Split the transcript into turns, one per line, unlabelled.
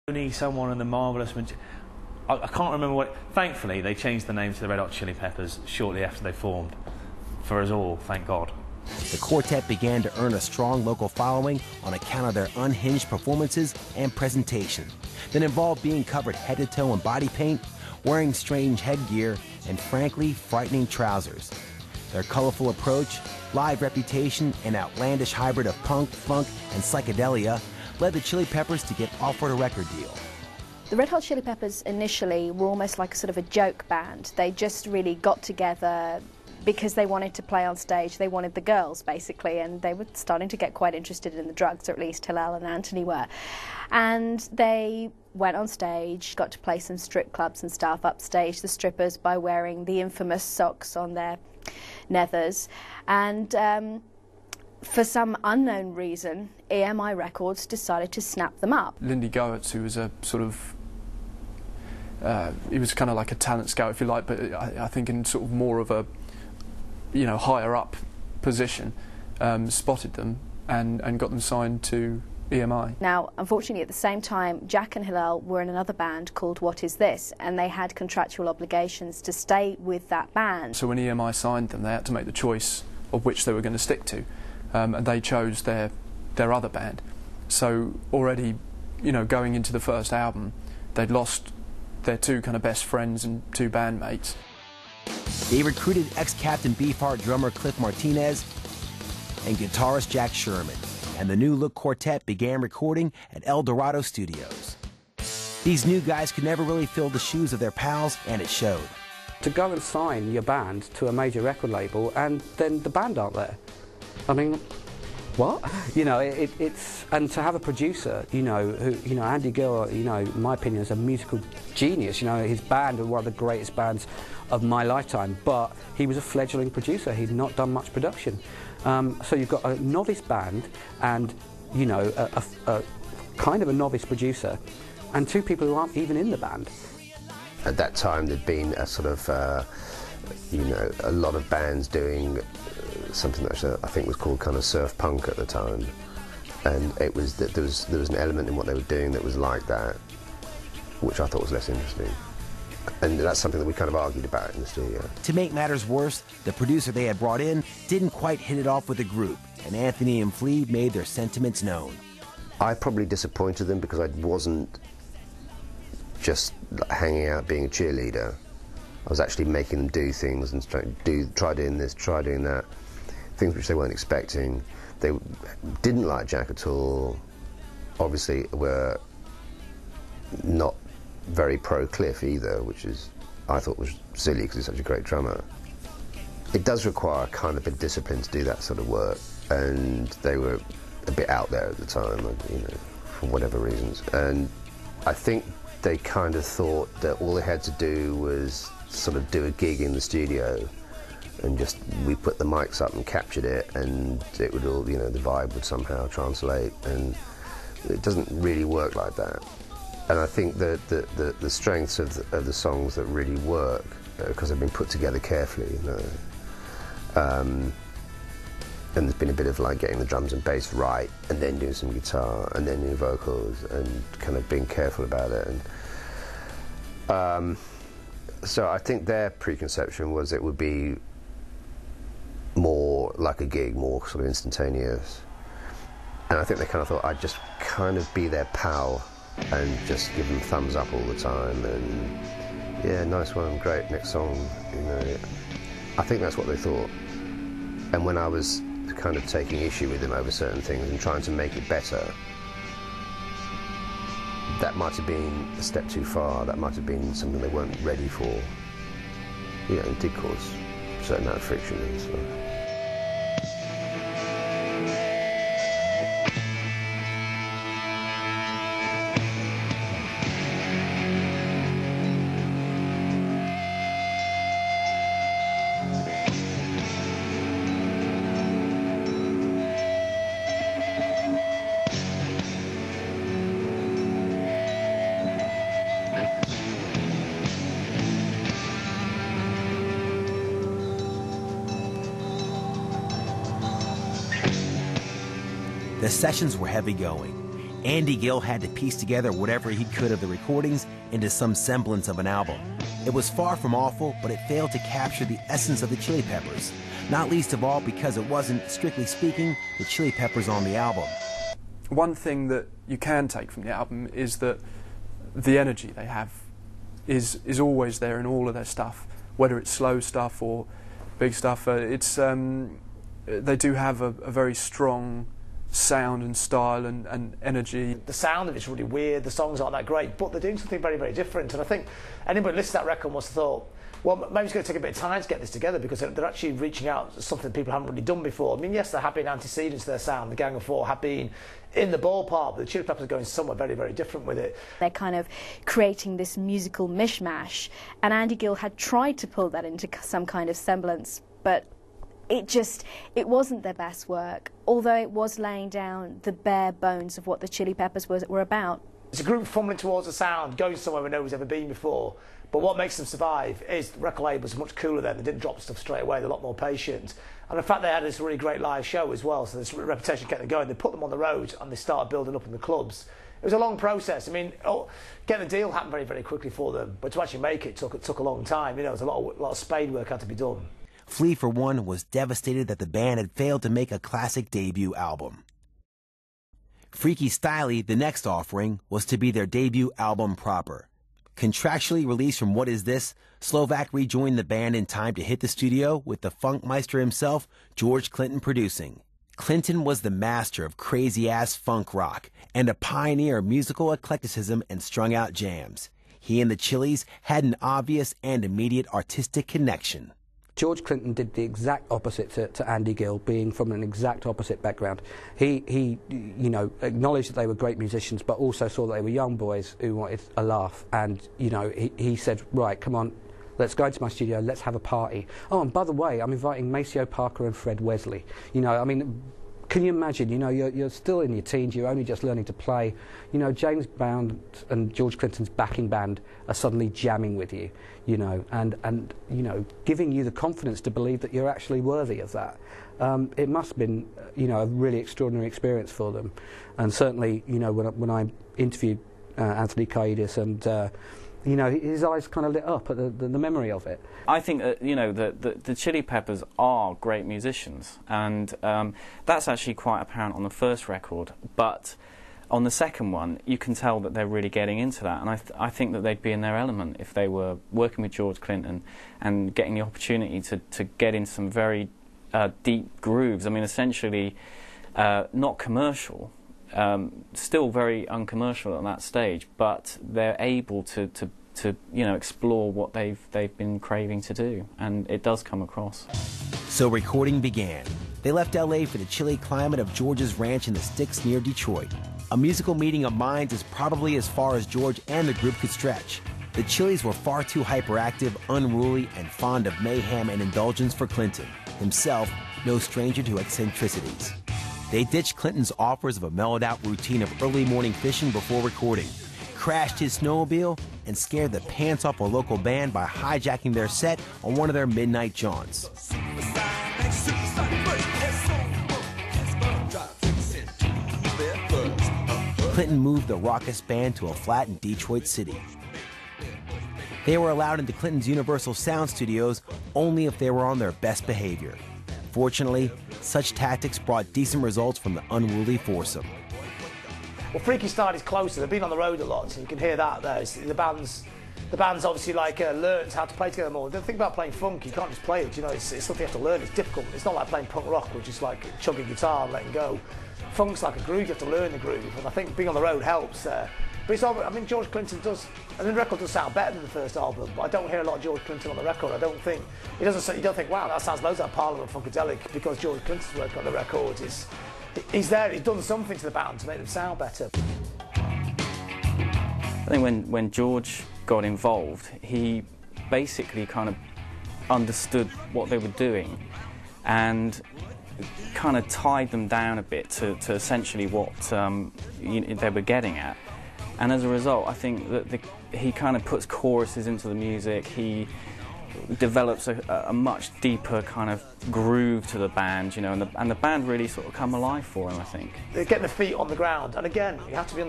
Only someone in the marvellous... I can't remember what... Thankfully, they changed the name to the Red Hot Chili Peppers shortly after they formed. For us all, thank God.
The quartet began to earn a strong local following on account of their unhinged performances and presentation that involved being covered head to toe in body paint, wearing strange headgear, and frankly, frightening trousers. Their colorful approach, live reputation, and outlandish hybrid of punk, funk, and psychedelia led the Chili Peppers to get offered a record deal.
The Red Hot Chili Peppers initially were almost like a sort of a joke band. They just really got together because they wanted to play on stage. They wanted the girls, basically, and they were starting to get quite interested in the drugs, or at least Hillel and Anthony were. And they went on stage, got to play some strip clubs and stuff, upstage the strippers by wearing the infamous socks on their nethers. And for some unknown reason, EMI Records decided to snap them up.
Lindy Goetz, who was a sort of, he was kind of like a talent scout, if you like, but I think in sort of more of a, you know, higher up position, spotted them and got them signed to EMI.
Now, unfortunately, at the same time, Jack and Hillel were in another band called What Is This, and they had contractual obligations to stay with that band.
So when EMI signed them, they had to make the choice of which they were going to stick to, and they chose their other band. So already, you know, going into the first album, they'd lost their two kind of best friends and two bandmates.
They recruited ex-Captain Beefheart drummer Cliff Martinez and guitarist Jack Sherman, and the New Look Quartet began recording at El Dorado Studios. These new guys could never really fill the shoes of their pals, and it showed.
To go and sign your band to a major record label and then the band aren't there. I mean, what? You know, it's... And to have a producer, you know, who, you know, Andy Gill, you know, in my opinion, is a musical genius. You know, his band was one of the greatest bands of my lifetime, but he was a fledgling producer. He'd not done much production. So you've got a novice band and, you know, a kind of a novice producer and two people who aren't even in the band.
At that time, there'd been a sort of, you know, a lot of bands doing something that I think was called kind of surf punk at the time, and it was that there was an element in what they were doing that was like that, which I thought was less interesting. And that's something that we kind of argued about in the studio.
To make matters worse, the producer they had brought in didn't quite hit it off with the group, and Anthony and Flea made their sentiments known.
I probably disappointed them because I wasn't just hanging out being a cheerleader. I was actually making them do things and try doing this, try doing that, things which they weren't expecting. They didn't like Jack at all. Obviously were not very pro Cliff either, which is, I thought, was silly because he's such a great drummer. It does require kind of a bit of discipline to do that sort of work, and they were a bit out there at the time, you know, for whatever reasons. And I think they kind of thought that all they had to do was sort of do a gig in the studio, and just we put the mics up and captured it, and it would all, you know, the vibe would somehow translate, and it doesn't really work like that. And I think that the strengths of the songs that really work, because they've been put together carefully, you know. And there's been a bit of like getting the drums and bass right, and then doing some guitar, and then doing vocals, and kind of being careful about it. And so I think their preconception was it would be more like a gig, more sort of instantaneous. And I think they kind of thought I'd just kind of be their pal and just give them thumbs up all the time, and yeah, nice one, great, next song, you know. I think that's what they thought. And when I was kind of taking issue with them over certain things and trying to make it better, that might have been a step too far, that might have been something they weren't ready for. You know, it did cause a certain amount of friction and stuff.
The sessions were heavy going. Andy Gill had to piece together whatever he could of the recordings into some semblance of an album. It was far from awful, but it failed to capture the essence of the Chili Peppers, not least of all because it wasn't, strictly speaking, the Chili Peppers on the album.
One thing that you can take from the album is that the energy they have is always there in all of their stuff, whether it's slow stuff or big stuff. They do have a very strong sound and style and energy.
The sound of it's really weird, the songs aren't that great, but they're doing something very, very different. And I think anybody listening to that record must have thought, well, maybe it's going to take a bit of time to get this together, because they're actually reaching out to something people haven't really done before. I mean, yes, there have been antecedents to their sound. The Gang of Four have been in the ballpark, but the Chili Peppers are going somewhere very, very different with it.
They're kind of creating this musical mishmash, and Andy Gill had tried to pull that into some kind of semblance, but it wasn't their best work, although it was laying down the bare bones of what the Chili Peppers were about.
It's a group fumbling towards a sound, going somewhere where nobody's ever been before, but what makes them survive is the record labels are much cooler then. They didn't drop stuff straight away, they're a lot more patient. And in fact, they had this really great live show as well, so this reputation kept them going. They put them on the road and they started building up in the clubs. It was a long process. I mean, getting a deal happened very, very quickly for them, but to actually make it took a long time. You know, there was a lot of spade work had to be done.
Flea, for one, was devastated that the band had failed to make a classic debut album. Freaky Styley, the next offering, was to be their debut album proper. Contractually released from What Is This, Slovak rejoined the band in time to hit the studio with the funkmeister himself, George Clinton, producing. Clinton was the master of crazy-ass funk rock and a pioneer of musical eclecticism and strung-out jams. He and the Chili's had an obvious and immediate artistic connection.
George Clinton did the exact opposite to Andy Gill, being from an exact opposite background. He you know, acknowledged that they were great musicians, but also saw that they were young boys who wanted a laugh. And, you know, he said, right, come on, let's go into my studio, let's have a party. Oh, and by the way, I'm inviting Maceo Parker and Fred Wesley. You know, I mean, can you imagine, you know, you're still in your teens, you're only just learning to play. You know, James Brown and George Clinton's backing band are suddenly jamming with you, you know, and you know, giving you the confidence to believe that you're actually worthy of that. It must have been, you know, a really extraordinary experience for them. And certainly, you know, when I interviewed Anthony Kiedis, and you know, his eyes kind of lit up at the memory of it.
I think that, you know, the Chili Peppers are great musicians, and that's actually quite apparent on the first record. But on the second one, you can tell that they're really getting into that, and I think that they'd be in their element if they were working with George Clinton and getting the opportunity to get in some very deep grooves. I mean, essentially, not commercial. Still very uncommercial at that stage, but they're able to you know, explore what they've been craving to do, and it does come across.
So recording began. They left LA for the chilly climate of George's ranch in the sticks near Detroit. A musical meeting of minds is probably as far as George and the group could stretch. The Chili's were far too hyperactive, unruly, and fond of mayhem and indulgence for Clinton, himself no stranger to eccentricities. They ditched Clinton's offers of a mellowed-out routine of early morning fishing before recording, crashed his snowmobile, and scared the pants off a local band by hijacking their set on one of their midnight jaunts. Clinton moved the raucous band to a flat in Detroit City. They were allowed into Clinton's Universal Sound Studios only if they were on their best behavior. Fortunately, such tactics brought decent results from the unruly foursome.
Well, Freaky Styley's closer. They've been on the road a lot, so you can hear that there. The band's obviously like learned how to play together more. The thing about playing funk, you can't just play it. You know, it's something you have to learn. It's difficult. It's not like playing punk rock, which is like chugging guitar and letting go. Funk's like a groove. You have to learn the groove, and I think being on the road helps there. But it's all, I mean, George Clinton does, and the record does sound better than the first album, but I don't hear a lot of George Clinton on the record. I don't think, you don't think, wow, that sounds loads like Parliament Funkadelic, because George Clinton's work on the record is, he's there, he's done something to the band to make them sound better.
I think when George got involved, he basically kind of understood what they were doing and kind of tied them down a bit to essentially what they were getting at. And as a result, I think that he kind of puts choruses into the music. He develops a much deeper kind of groove to the band, you know, and the band really sort of come alive for him, I think.
They're getting their feet on the ground, and again, you have to be